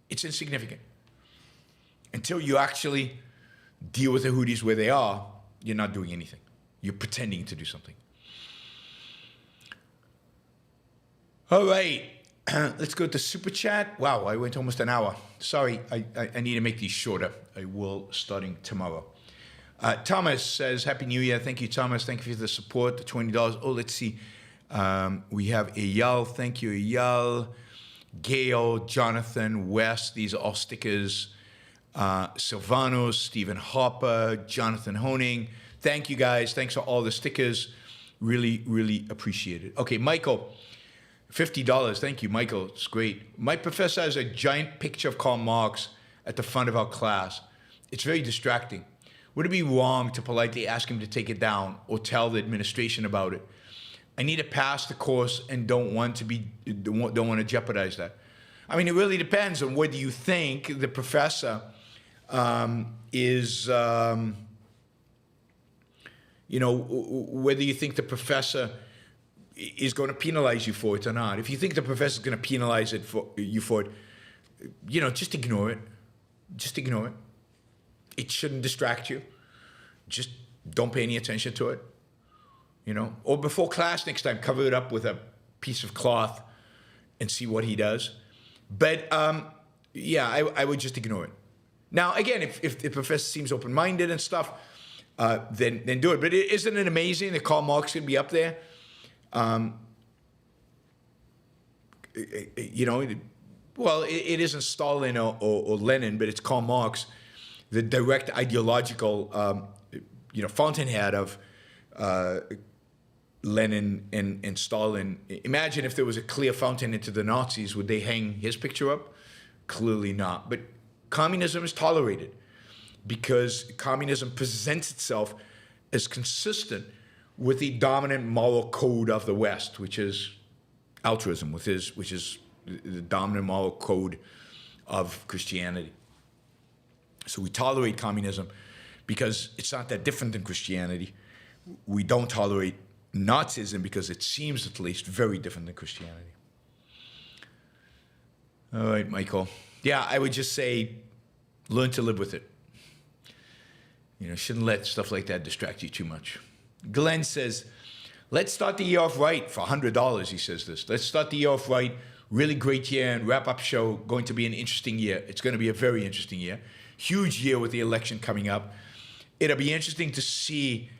Speaker 2: It's insignificant. Until you actually deal with the Houthis where they are, you're not doing anything. You're pretending to do something. All right, let's go to Super Chat. Wow, I went almost an hour. Sorry, I need to make these shorter. I will starting tomorrow. Thomas says, Happy New Year. Thank you, Thomas. Thank you for the support, the $20. Oh, let's see. We have Eyal. Thank you, Eyal. Gail, Jonathan, Wes. These are all stickers. Silvanos, Stephen Harper, Jonathan Honing. Thank you, guys. Thanks for all the stickers. Really, really appreciate it. Okay, Michael, $50. Thank you, Michael. It's great. My professor has a giant picture of Karl Marx at the front of our class. It's very distracting. Would it be wrong to politely ask him to take it down or tell the administration about it? I need to pass the course and don't want to jeopardize that. I mean, it really depends on whether you think the professor whether you think the professor is going to penalize you for it or not. If you think the professor is going to penalize you for it, just ignore it. Just ignore it. It shouldn't distract you. Just don't pay any attention to it. Or before class next time, cover it up with a piece of cloth and see what he does. But I would just ignore it. Now, again, if the professor seems open-minded and stuff, then do it. But isn't it amazing that Karl Marx could be up there? It isn't Stalin or Lenin, but it's Karl Marx, the direct ideological, fountainhead of Lenin and Stalin. Imagine if there was a clear fountain into the Nazis, would they hang his picture up? Clearly not. But communism is tolerated because communism presents itself as consistent with the dominant moral code of the West, which is altruism, which is the dominant moral code of Christianity. So we tolerate communism because it's not that different than Christianity. We don't tolerate Nazism because it seems at least very different than Christianity. All right, Michael. Yeah, I would just say learn to live with it. Shouldn't let stuff like that distract you too much. Glenn says, let's start the year off right for $100. He says this. Let's start the year off right. Really great year and wrap-up show. Going to be an interesting year. It's going to be a very interesting year. Huge year with the election coming up. It'll be interesting to see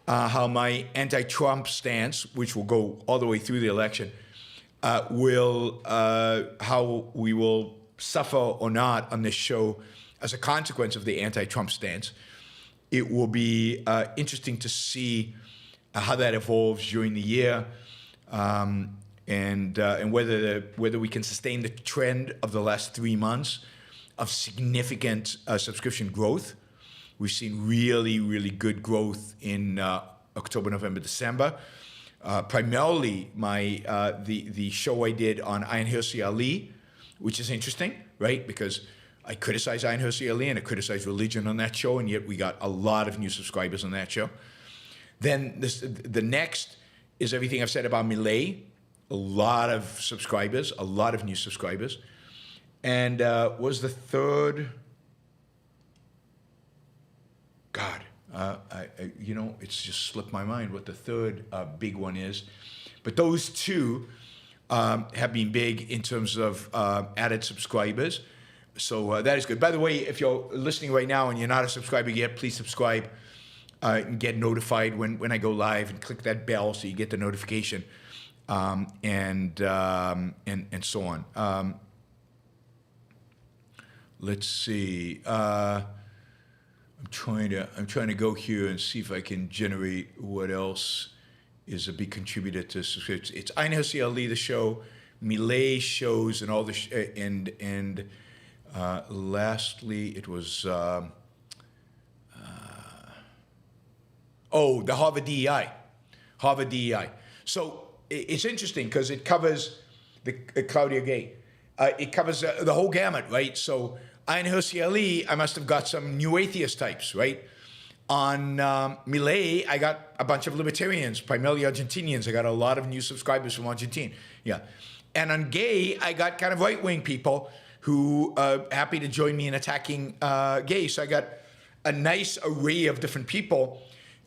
Speaker 2: how my anti-Trump stance, which will go all the way through the election, how we will suffer or not on this show as a consequence of the anti-Trump stance. It will be interesting to see how that evolves during the year, and whether we can sustain the trend of the last 3 months of significant subscription growth. We've seen really, really good growth in October, November, December. Primarily, the show I did on Ayaan Hirsi Ali, which is interesting, right? Because I criticize Ayn Rand and I criticize religion on that show, and yet we got a lot of new subscribers on that show. Then the next is everything I've said about Millet. A lot of subscribers, a lot of new subscribers. And was the third? God, it's just slipped my mind what the third big one is. But those two have been big in terms of added subscribers. So that is good. By the way, if you're listening right now and you're not a subscriber yet, please subscribe and get notified when I go live, and click that bell so you get the notification, and so on. Let's see. I'm trying to go here and see if I can generate what else is a big contributor to subscriptions. It's Ayn Rand, the show, Millet shows, and all the lastly it was the Harvard DEI. So it's interesting because it covers the Claudine Gay. It covers the whole gamut, right? So Ayn Rand, I must have got some new atheist types, right? On Millet, I got a bunch of libertarians, primarily Argentinians. I got a lot of new subscribers from Argentina. Yeah. And on Gay, I got kind of right-wing people who are happy to join me in attacking Gay. So I got a nice array of different people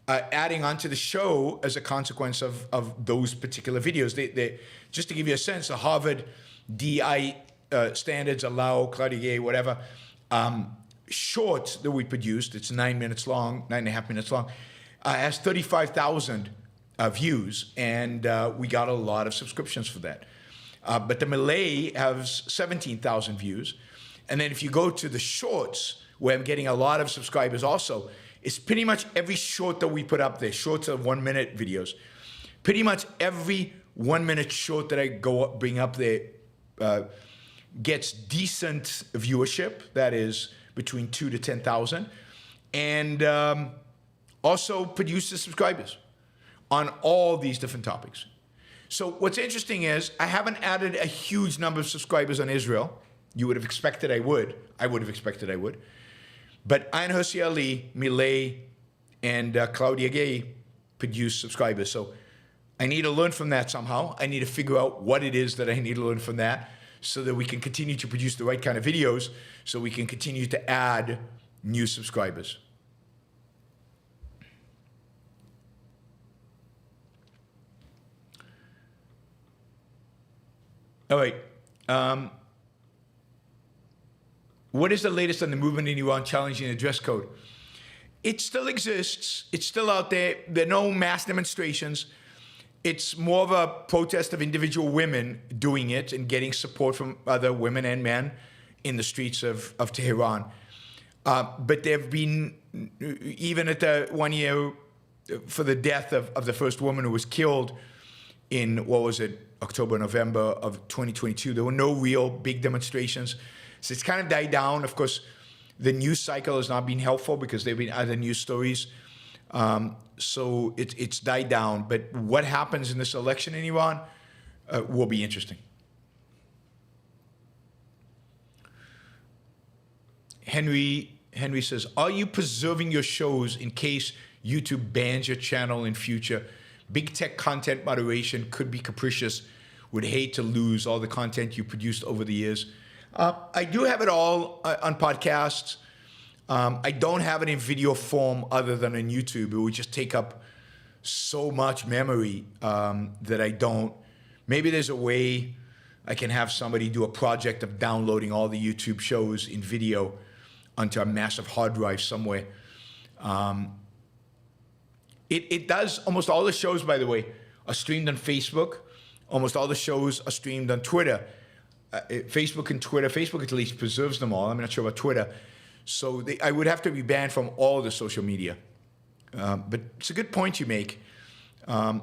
Speaker 2: adding onto the show as a consequence of those particular videos. They just to give you a sense, the Harvard DI standards allow Claudine Gay, whatever, short that we produced, it's 9 minutes long, 9.5 minutes long, has 35,000 views, and we got a lot of subscriptions for that. But the Millet has 17,000 views. And then if you go to the shorts, where I'm getting a lot of subscribers also, it's pretty much every short that we put up there, shorts of 1 minute videos. Pretty much every 1 minute short that I bring up there gets decent viewership, that is between 2 to 10,000, and also produces subscribers on all these different topics. So what's interesting is I haven't added a huge number of subscribers on Israel. You would have expected I would. I would have expected I would. But Ayn Rand, Millet, and Claudine Gay produce subscribers. So I need to learn from that somehow. I need to figure out what it is that I need to learn from that so that we can continue to produce the right kind of videos, so we can continue to add new subscribers. All right. What is the latest on the movement in Iran challenging the dress code? It still exists. It's still out there. There are no mass demonstrations. It's more of a protest of individual women doing it and getting support from other women and men in the streets of Tehran. But there have been, even at the 1 year for the death of the first woman who was killed in, what was it, October, November of 2022, there were no real big demonstrations. So it's kind of died down. Of course, the news cycle has not been helpful because there have been other news stories. So it's died down. But what happens in this election in Iran will be interesting. Henry says, are you preserving your shows in case YouTube bans your channel in future? Big tech content moderation could be capricious. Would hate to lose all the content you produced over the years. I do have it all on podcasts. I don't have it in video form other than on YouTube. It would just take up so much memory that I don't. Maybe there's a way I can have somebody do a project of downloading all the YouTube shows in video onto a massive hard drive somewhere. It does, almost all the shows, by the way, are streamed on Facebook. Almost all the shows are streamed on Twitter. Facebook and Twitter, Facebook at least preserves them all. I'm not sure about Twitter. So I would have to be banned from all the social media. But it's a good point you make. I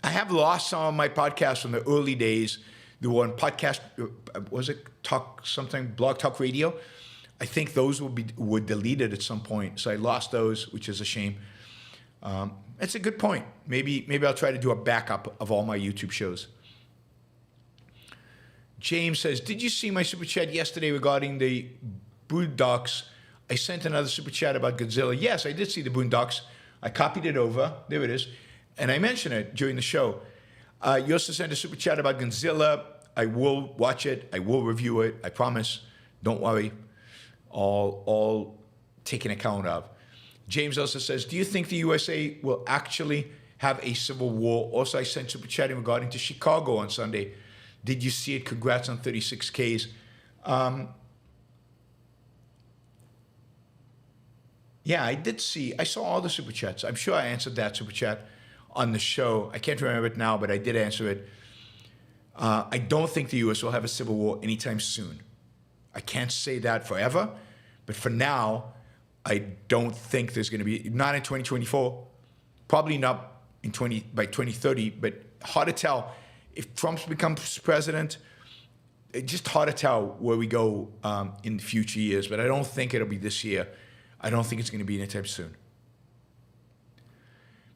Speaker 2: have lost some of my podcasts from the early days. The one podcast, was it Blog Talk Radio? I think those were deleted at some point. So I lost those, which is a shame. It's a good point. Maybe I'll try to do a backup of all my YouTube shows. James says, did you see my super chat yesterday regarding the boondocks. I sent another super chat about Godzilla. Yes, I did see the boondocks. I copied it over. There it is. And I mentioned it during the show. You also sent a super chat about Godzilla. I will watch it. I will review it. I promise. Don't worry. All taken account of. James also says, do you think the USA will actually have a civil war? Also, I sent super chatting regarding to Chicago on Sunday. Did you see it? Congrats on 36 Ks. Yeah, I did see. I saw all the super chats. I'm sure I answered that super chat on the show. I can't remember it now, but I did answer it. I don't think the U.S. will have a civil war anytime soon. I can't say that forever, but for now, I don't think there's going to be, not in 2024, probably not by 2030, but hard to tell. If Trump becomes president, it's just hard to tell where we go in the future years, but I don't think it'll be this year. I don't think it's going to be anytime soon.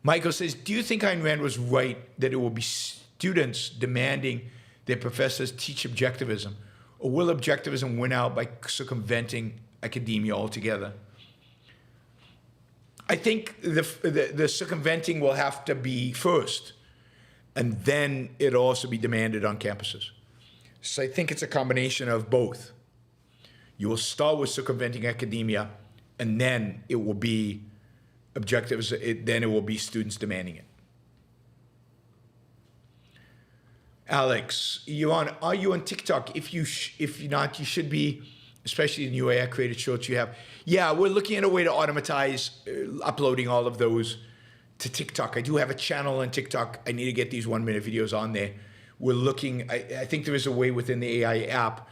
Speaker 2: Michael says, do you think Ayn Rand was right that it will be students demanding their professors teach objectivism? Or will objectivism win out by circumventing academia altogether? I think the circumventing will have to be first, and then it'll also be demanded on campuses. So I think it's a combination of both. You will start with circumventing academia, and then it will be objectives, then it will be students demanding it. Alex, Yaron, are you on TikTok? If you're not, you should be, especially the new AI created shorts you have. Yeah, we're looking at a way to automatize uploading all of those to TikTok. I do have a channel on TikTok. I need to get these 1-minute videos on there. We're looking, I think there is a way within the AI app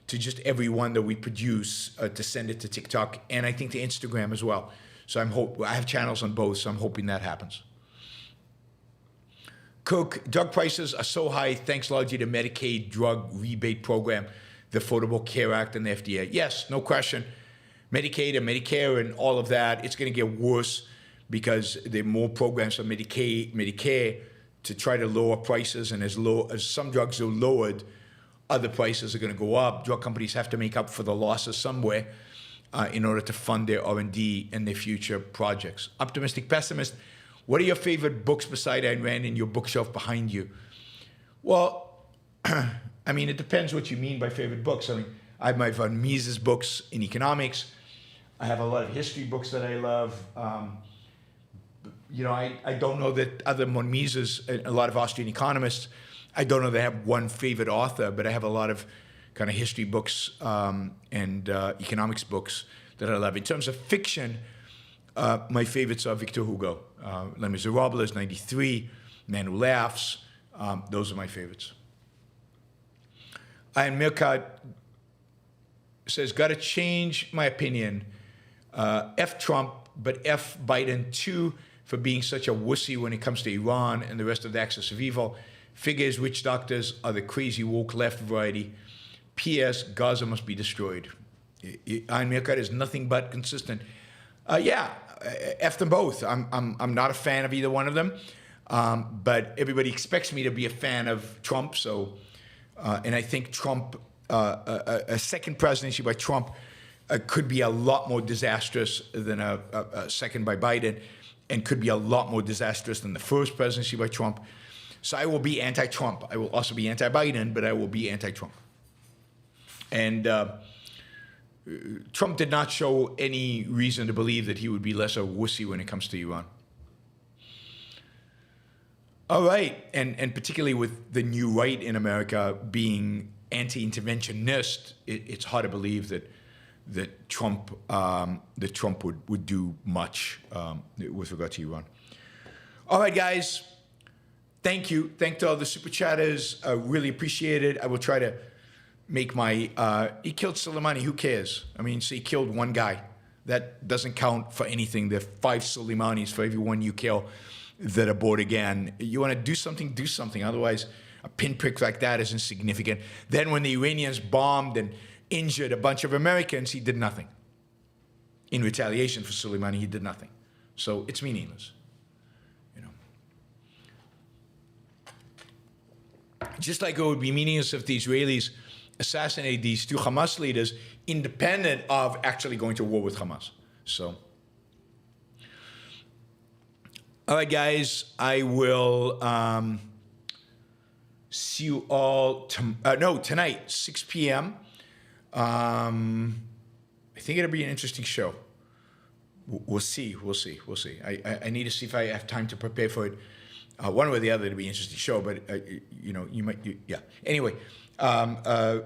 Speaker 2: to just every one that we produce to send it to TikTok, and I think to Instagram as well. So I have channels on both, so I'm hoping that happens. Cook, drug prices are so high thanks largely to Medicaid Drug Rebate Program, the Affordable Care Act, and the FDA. Yes, no question. Medicaid and Medicare and all of that, it's going to get worse because there are more programs for Medicare to try to lower prices, and as some drugs are lowered, other prices are going to go up. Drug companies have to make up for the losses somewhere in order to fund their R&D and their future projects. Optimistic pessimist, what are your favorite books beside Ayn Rand in your bookshelf behind you? Well, I mean, it depends what you mean by favorite books. I mean, I have my von Mises books in economics. I have a lot of history books that I love. I don't know that other von Mises, a lot of Austrian economists, I don't know they have one favorite author, but I have a lot of kind of history books and economics books that I love. In terms of fiction, my favorites are Victor Hugo, Les Miserables, 93, Man Who Laughs. Those are my favorites. Ian Mirkat says, got to change my opinion. F Trump, but F Biden too for being such a wussy when it comes to Iran and the rest of the axis of evil. Figures witch doctors are the crazy woke left variety. P.S. Gaza must be destroyed. Ian Mirkat is nothing but consistent. F them both. I'm not a fan of either one of them, but everybody expects me to be a fan of Trump. So, and I think Trump, a second presidency by Trump, could be a lot more disastrous than a second by Biden, and could be a lot more disastrous than the first presidency by Trump. So I will be anti-Trump. I will also be anti-Biden, but I will be anti-Trump. And Trump did not show any reason to believe that he would be less a wussy when it comes to Iran. All right, and particularly with the new right in America being anti-interventionist, it's hard to believe that Trump would do much with regard to Iran. All right, guys. Thank you. Thank to all the super chatters. I really appreciate it. I will try to make my... he killed Soleimani. Who cares? I mean, so he killed one guy. That doesn't count for anything. There are 5 Soleimanis for every one you kill that are born again. You want to do something, do something. Otherwise, a pinprick like that is insignificant. Then when the Iranians bombed and injured a bunch of Americans, he did nothing. In retaliation for Soleimani, he did nothing. So it's meaningless. Just like it would be meaningless if the Israelis assassinate these two Hamas leaders independent of actually going to war with Hamas. So, all right, guys, I will see you all tonight, 6 p.m. I think it'll be an interesting show. We'll see. I need to see if I have time to prepare for it. One way or the other, it'll be an interesting show, but you might. Yeah. Anyway, I'll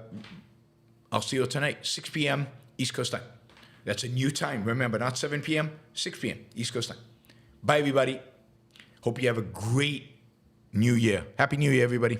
Speaker 2: see you tonight, 6 p.m. East Coast time. That's a new time. Remember, not 7 p.m., 6 p.m. East Coast time. Bye, everybody. Hope you have a great New Year. Happy New Year, everybody.